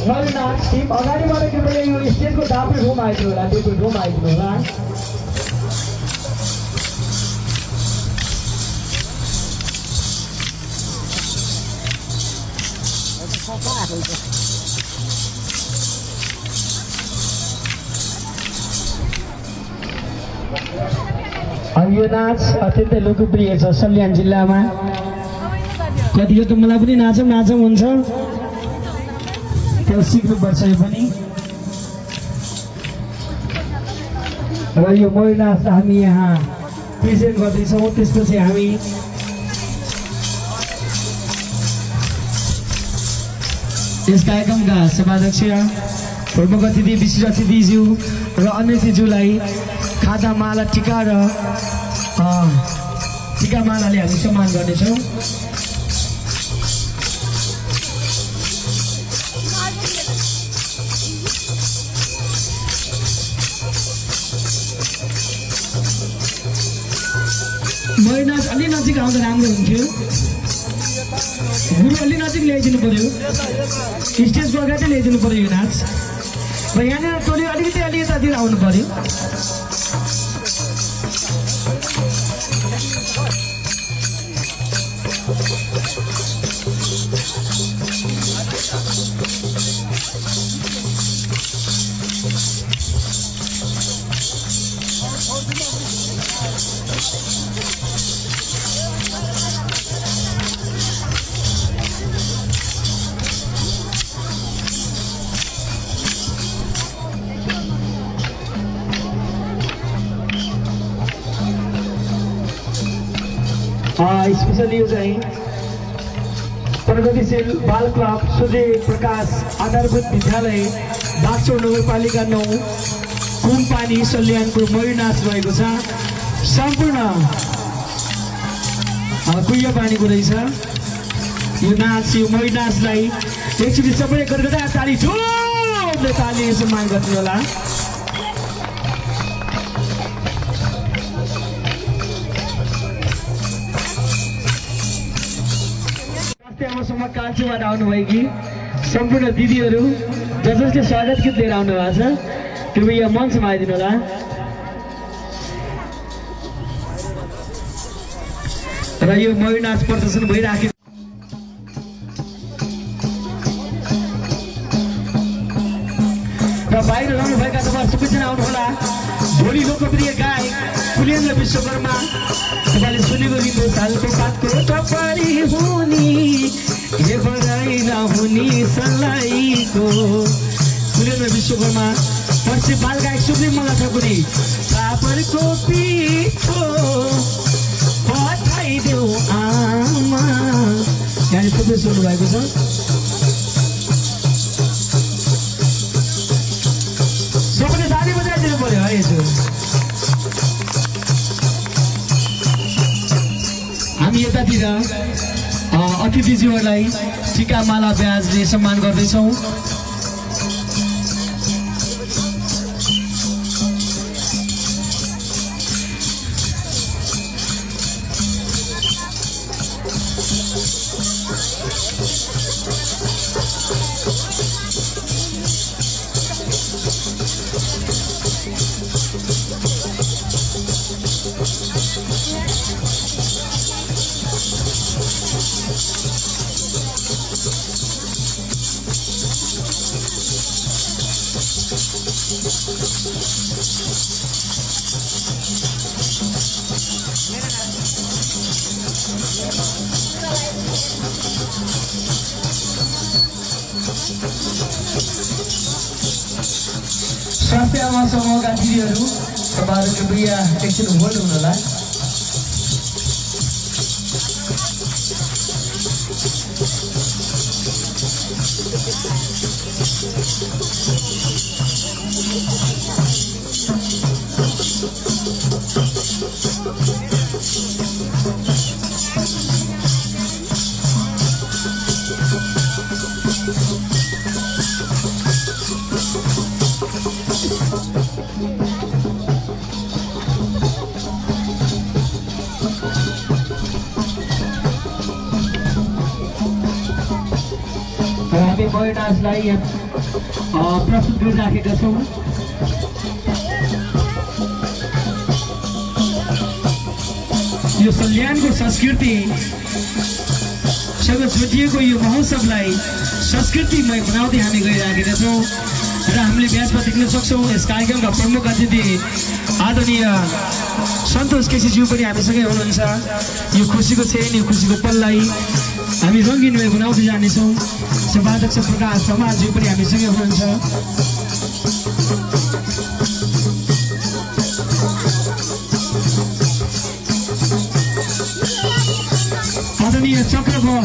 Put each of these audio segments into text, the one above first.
छैन टिम अगाडिबाट कृपया यो स्टेजको दापे घुम आइदिनु होला त्यो घुम आइदिनु होला यो नाच अत्यन्तै लोकप्रिय छ सल्यान जिल्लामा कतिको त मलाई पनि नाचौँ हुन्छ त्यो सिक्नुपर्छ यो पनि र यो मयूर नाच हामी यहाँ प्रेजेन्ट गर्दैछौँ त्यसपछि हामी यस कार्यक्रमका सभाध्यक्ष प्रमुख अतिथि विशिष्ट अतिथिज्यू र अन्य अतिथिज्यूलाई खादा माला टिका र टिका मालाले हामी सम्मान गर्नेछौँ मयूर नाच अलि नजिक आउँदा राम्रो हुन्थ्यो गुरु अलि नजिक ल्याइदिनु पर्यो स्टेजको अगाडि ल्याइदिनु पर्यो यो नाच र यहाँनिर टोली अलिकति अलि यतातिर आउनु पर्यो स्पेशली यो चाहिँ प्रगतिशील बाल क्लब सूर्य प्रकाश आधारभूत विद्यालय बागचौर नगरपालिका 9 कुमपानी सल्यानको मयूर नाच रहेको छ सम्पूर्ण कुहिया पानीको रहेछ यो नाच यो मयूर नाचलाई एकचोटि सबै गरगदा ताली जोडले ताली सम्मान गर्नु होला आमासम्म कान्छीबाट आउनुभएकी सम्पूर्ण दिदीहरू जसले स्वागत गीत लिएर आउनु भएको छ कृपया मञ्चमा आइदिनु होला र यो मयूर नाच प्रदर्शन भइराखेको र बाहिर रहनुभएका तपाईँ सबैजना आउनुहोला भोलि लोकप्रिय गायक कुलेन्द्र विश्वकर्मा तपाईँले सुनेको गीत हो सालको पातको टपरी हुनी हे बराई नहुनी सलाइको कुलेन्द्र विश्वकर्मा पर्सि बालगायक सुप्रिम मल्ल ठकुरी पापरको पिठो पठाइदेऊ आमा यहाँ सबै सुन्नु भएको छ सबैले ताली बजाइदिनु पर्यो है यसो हामी यतातिर अतिथिज्यूहरूलाई टिका माला ब्याजले सम्मान गर्दैछौँ स्वास्थ्य आमा समूहका दिदीहरू तपाईँहरू कृपया एकछिन होल्ड हुनुहोला बयोडान्सलाई यहाँ प्रस्तुत गरिराखेका छौँ। यो सल्यानको संस्कृति सँग जोडिएको यो महोत्सवलाई संस्कृतिमय बनाउँदै हामी गइराखेका छौँ र हामीले ब्याजमा देख्न सक्छौँ यस कार्यक्रमका प्रमुख अतिथि आदरणीय सन्तोष केसीज्यू पनि हामीसँगै हुनुहुन्छ। यो खुसीको क्षण यो खुसीको पललाई हामी रङ्गिनमय बनाउँदै जानेछौँ। सभाध्यक्ष प्रकाश समाजज्यू पनि हामीसँगै हुनुहुन्छ। आदरणीय चक्रको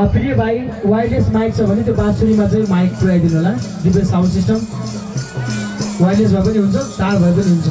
प्रिय भाइ वायरलेस माइक छ भने त्यो बाँसुरीमा चाहिँ माइक पुऱ्याइदिनु होला। दिव्य साउन्ड सिस्टम वायरलेस भए पनि हुन्छ तार भए पनि हुन्छ।